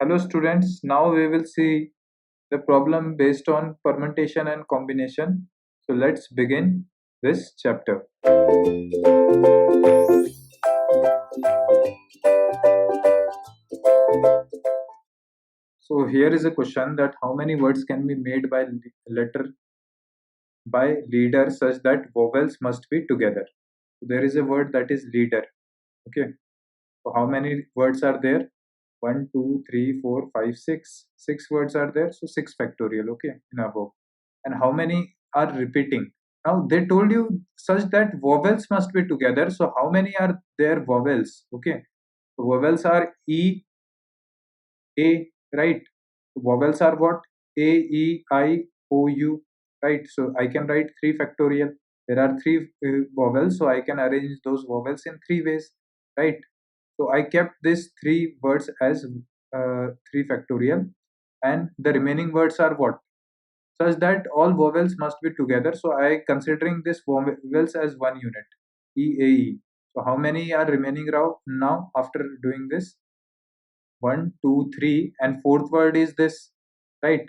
Hello students, now we will see the problem based on permutation and combination. So let's begin this chapter. So here is a question that how many words can be made by letter by leader such that vowels must be together. So there is a word that is leader. Okay. So how many words are there? One, two, three, four, five, six. Six words are there. So six factorial. Okay, in above. And how many are repeating? Now they told you such that vowels must be together. So how many are there vowels? Okay, so vowels are E, A, right? Vowels are what? A, E, I, O, U, right? So I can write 3 factorial. There are 3 vowels, so I can arrange those vowels in 3 ways, right? So I kept these 3 words as 3 factorial, and the remaining words are what? Such that all vowels must be together. So I considering this vowels as one unit, E, A, E. So how many are remaining now after doing this? One, two, three, and fourth word is this, right?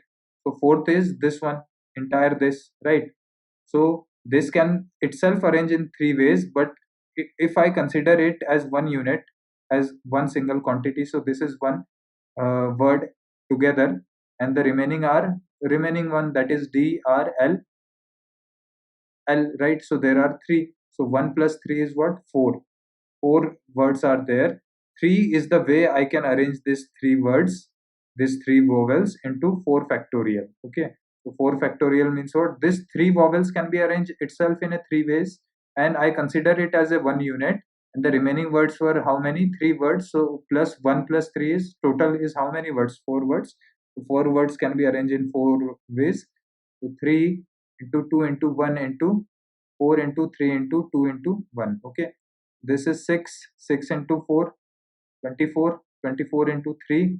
So fourth is this one, entire this, right? So this can itself arrange in 3 ways, but if I consider it as one unit, as one single quantity, so this is one word together, and the remaining one, that is D, R, L, L, right? So there are 3. So 1 plus 3 is what? 4. 4 words are there. 3 is the way I can arrange these 3 words, these 3 vowels into 4 factorial. Okay. So 4 factorial means what? These 3 vowels can be arranged itself in a 3 ways, and I consider it as a one unit. And the remaining words were how many? 3 words. So plus 1 plus 3 is total is how many words? 4 words. So 4 words can be arranged in 4 ways. So 3 into 2 into 1 into 4 into 3 into 2 into 1. Okay. This is 6. 6 into 4, 24. 24 into 3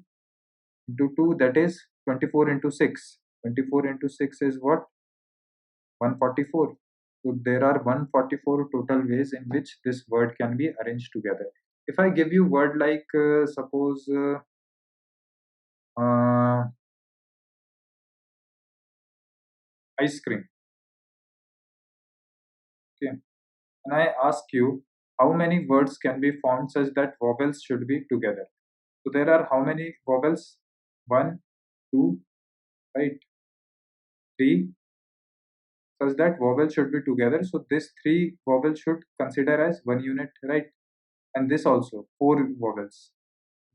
into 2, that is 24 into 6. 24 into 6 is what? 144. So there are 144 total ways in which this word can be arranged together. If I give you word like suppose uh, ice cream, okay, and I ask you how many words can be formed such that vowels should be together. So there are how many vowels? 1, 2, right? 3, such that vowels should be together. So this 3 vowels should consider as one unit, right? And this also 4 vowels.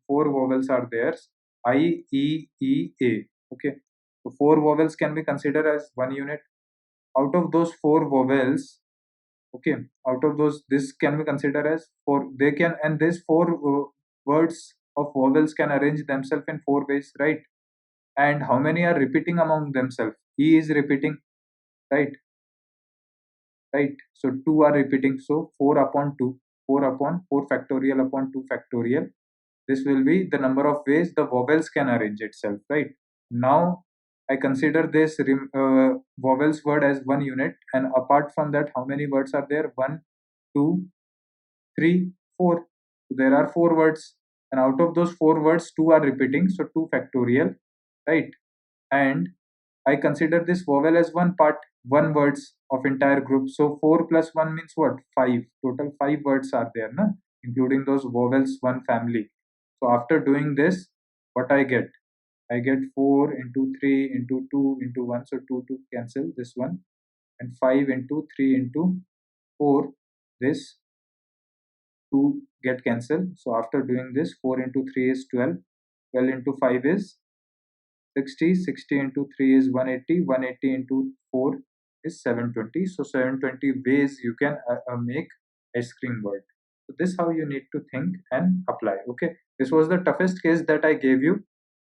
4 vowels are there. I, E, E, A. Okay. So 4 vowels can be considered as one unit. Out of those 4 vowels, okay, out of those, this can be considered as 4. They can, and these 4 words of vowels can arrange themselves in 4 ways, right? And how many are repeating among themselves? E is repeating, right? Right, so 2 are repeating, so 4 upon 2, 4 upon 4 factorial upon 2 factorial, this will be the number of ways the vowels can arrange itself, right? Now I consider this vowels word as one unit, and apart from that, how many words are there? 1, 2, 3, 4. So there are 4 words, and out of those 4 words, 2 are repeating, so 2 factorial, right? And I consider this vowel as one part, one words of entire group. So 4 plus 1 means what? 5. Total 5 words are there, na? Including those vowels, one family. So after doing this, what I get? I get 4 into 3 into 2 into 1. So 2 to cancel this one. And 5 into 3 into 4. This 2 get cancelled. So after doing this, 4 into 3 is 12. 12 into 5 is 60. 60 into 3 is 180. 180 into 4 is 720. So 720 ways you can make ice cream word. So this how you need to think and apply. Okay, this was the toughest case that I gave you.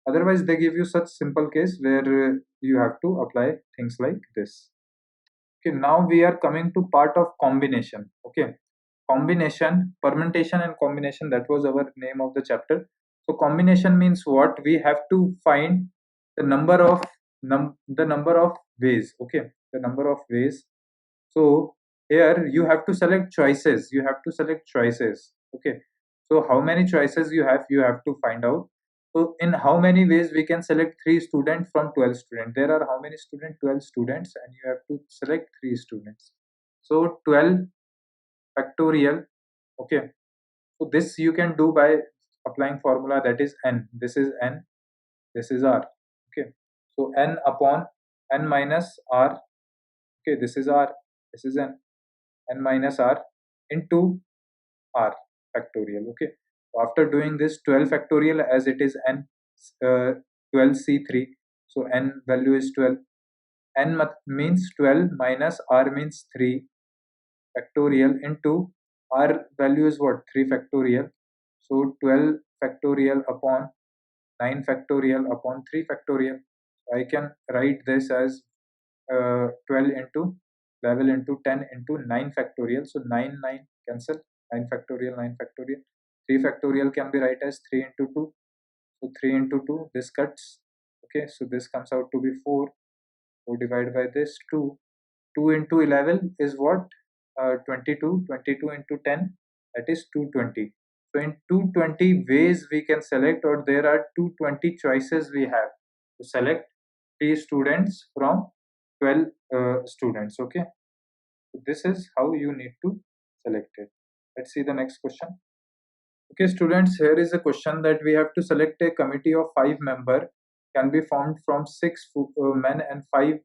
Otherwise they give you such simple case where you have to apply things like this. Okay, now we are coming to part of combination. Okay, combination, permutation and combination, that was our name of the chapter. So combination means what? We have to find the number of the number of ways. Okay, the number of ways. So here you have to select choices, you have to select choices. Okay, so how many choices you have to find out. So in how many ways we can select 3 students from 12 students? There are how many students? 12 students, and you have to select 3 students. So 12 factorial. Okay. So this you can do by applying formula, that is n. This is n. This is r. Okay. So n upon n minus r. Okay. This is r. This is n. N minus r into r factorial. Okay. So after doing this 12 factorial, as it is n 12c3, so n value is 12. N means 12 minus r means 3 factorial into r value is what, 3 factorial. So 12 factorial upon 9 factorial upon 3 factorial. I can write this as 12 into 11 into 10 into 9 factorial. So 9 9 cancel, 9 factorial 9 factorial. 3 factorial can be write as 3 into 2. So 3 into 2, this cuts. Okay, so this comes out to be 4. 4 divided by this 2. 2 into 11 is what? 22. 22 into 10, that is 220. So in 220 ways we can select, or there are 220 choices we have to select 3 students from 12 students. Okay, so this is how you need to select it. Let's see the next question. Okay, students, here is a question that we have to select a committee of 5 members can be formed from 6 men and 5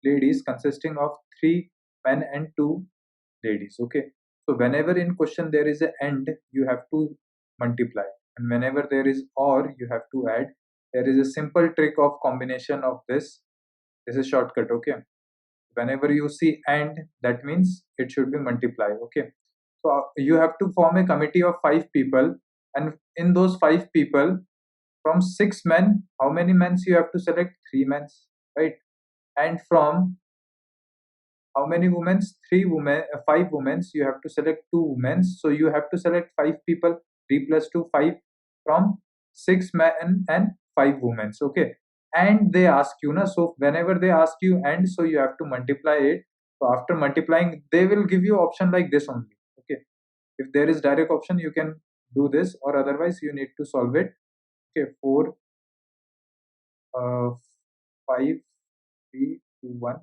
ladies, consisting of 3 men and 2 ladies. Okay, so whenever in question there is an and, you have to multiply, and whenever there is or, you have to add. There is a simple trick of combination of this. This is shortcut. Okay, whenever you see and, that means it should be multiply. Okay, so you have to form a committee of 5 people, and in those 5 people, from 6 men, how many men you have to select? 3 men, right? And from how many women? 3 women, 5 women, you have to select 2 women. So you have to select 5 people. 3 plus 2, 5, from 6 men and 5 women. Okay, and they ask you na, so whenever they ask you and, so you have to multiply it. So after multiplying, they will give you option like this only. Okay, if there is direct option, you can do this, or otherwise you need to solve it. Okay, 4 5 3 2 1.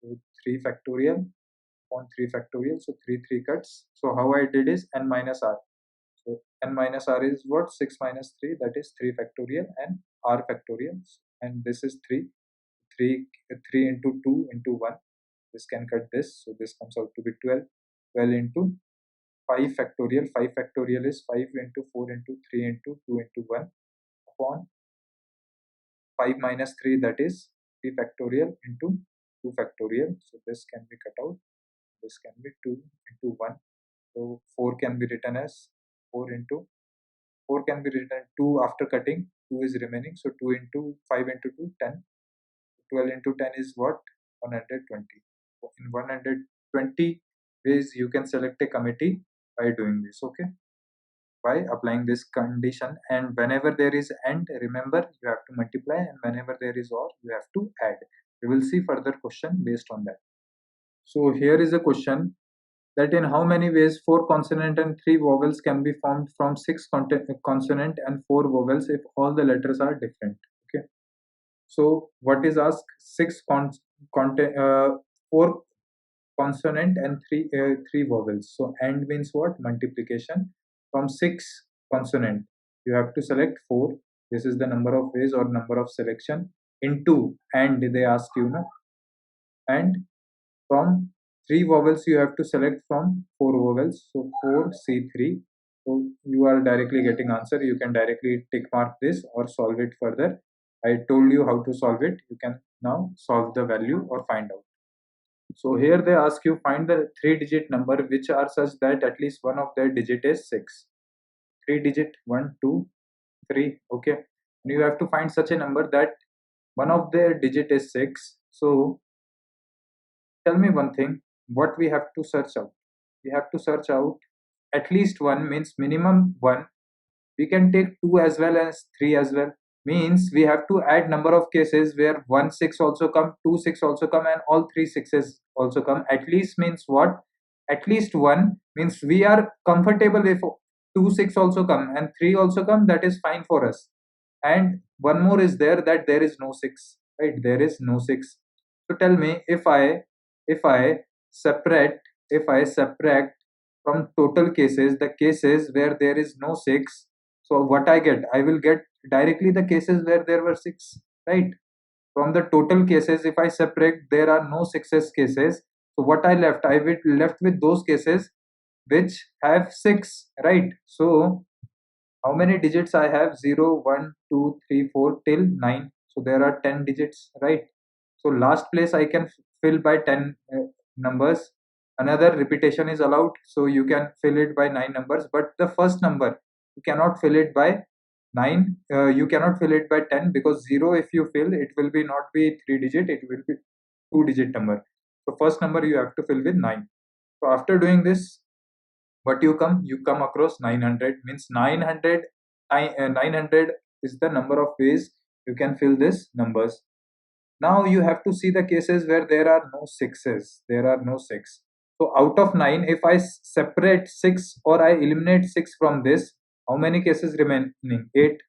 So 3 factorial upon 3 factorial. So 3 3 cuts. So how I did is n minus r. So n minus r is what? 6 minus 3, that is 3 factorial, and r factorial. And this is 3. 3 3 into 2 into 1. This can cut this. So this comes out to be 12. 12 into 5 factorial. 5 factorial is 5 into 4 into 3 into 2 into 1 upon 5 minus 3, that is 3 factorial into 2 factorial. So this can be cut out. This can be 2 into 1. So 4 can be written as 4 into 4 can be written 2 after cutting. 2 is remaining. So 2 into 5 into 2, 10. 12 into 10 is what? 120. So in 120 ways you can select a committee by doing this. Okay, by applying this condition. And whenever there is and, remember you have to multiply, and whenever there is or, you have to add. We will see further question based on that. So here is a question that in how many ways 4 consonant and 3 vowels can be formed from 6 consonant and 4 vowels if all the letters are different. Okay, so what is asked? 4 consonant and 3 vowels. So and means what? Multiplication. From 6 consonant, you have to select 4. This is the number of ways or number of selection. Into and, they ask you na, and from 3 vowels you have to select from 4 vowels. So 4 C3. So you are directly getting answer. You can directly tick mark this or solve it further. I told you how to solve it. You can now solve the value or find out. So here they ask you find the 3-digit number which are such that at least one of their digit is 6. 3 digit 1 2 3. Okay, and you have to find such a number that one of their digit is 6. So tell me one thing, what we have to search out? We have to search out at least one, means minimum one. We can take 2 as well as 3 as well. Means we have to add number of cases where 1 6 also come, 2 6 also come, and all 3 6s also come. At least means what? At least one means we are comfortable if 2 6 also come and 3 also come, that is fine for us. And one more is there, that there is no 6, right? There is no 6. So tell me, if I separate, if I subtract from total cases the cases where there is no 6, so what I get? I will get directly the cases where there were 6, right? From the total cases, if I separate, there are no success cases. So what I left? I will left with those cases which have 6, right? So how many digits I have? 0, 1, 2, 3, 4 till 9. So there are 10 digits, right? So last place I can fill by 10 numbers. Another repetition is allowed, so you can fill it by 9 numbers. But the first number, you cannot fill it by 9. You cannot fill it by 10, because 0, if you fill, it will be not be 3 digit, it will be 2 digit number. So first number you have to fill with 9. So after doing this, what you come across 900, means 900. 900 is the number of ways you can fill this numbers. Now you have to see the cases where there are no sixes. There are no 6. So out of 9, if I separate 6 or I eliminate 6 from this, how many cases remaining? 8.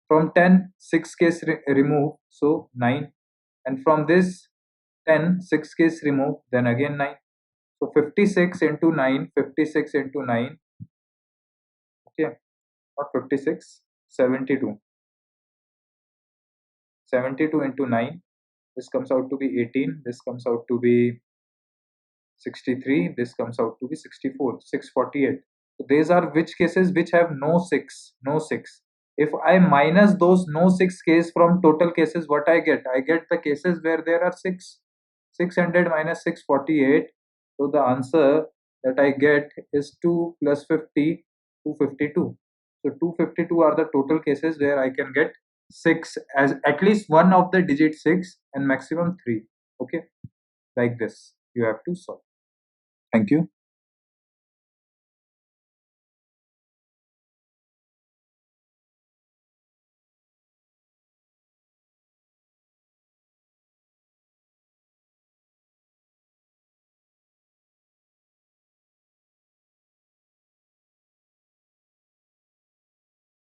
From 10, 6 case remove, so 9. And from this 10, 6 case remove, then again 9. So 56 into 9, 56 into 9, okay, not 56, 72. 72 into 9, this comes out to be 18, this comes out to be 63, this comes out to be 64, 648. So these are which cases which have no 6, no 6. If I minus those no 6 case from total cases, what I get? I get the cases where there are 6. 600 minus 648. So the answer that I get is 2 plus 50, 252. So 252 are the total cases where I can get 6 as at least one of the digit 6 and maximum 3. Okay, like this you have to solve. Thank you.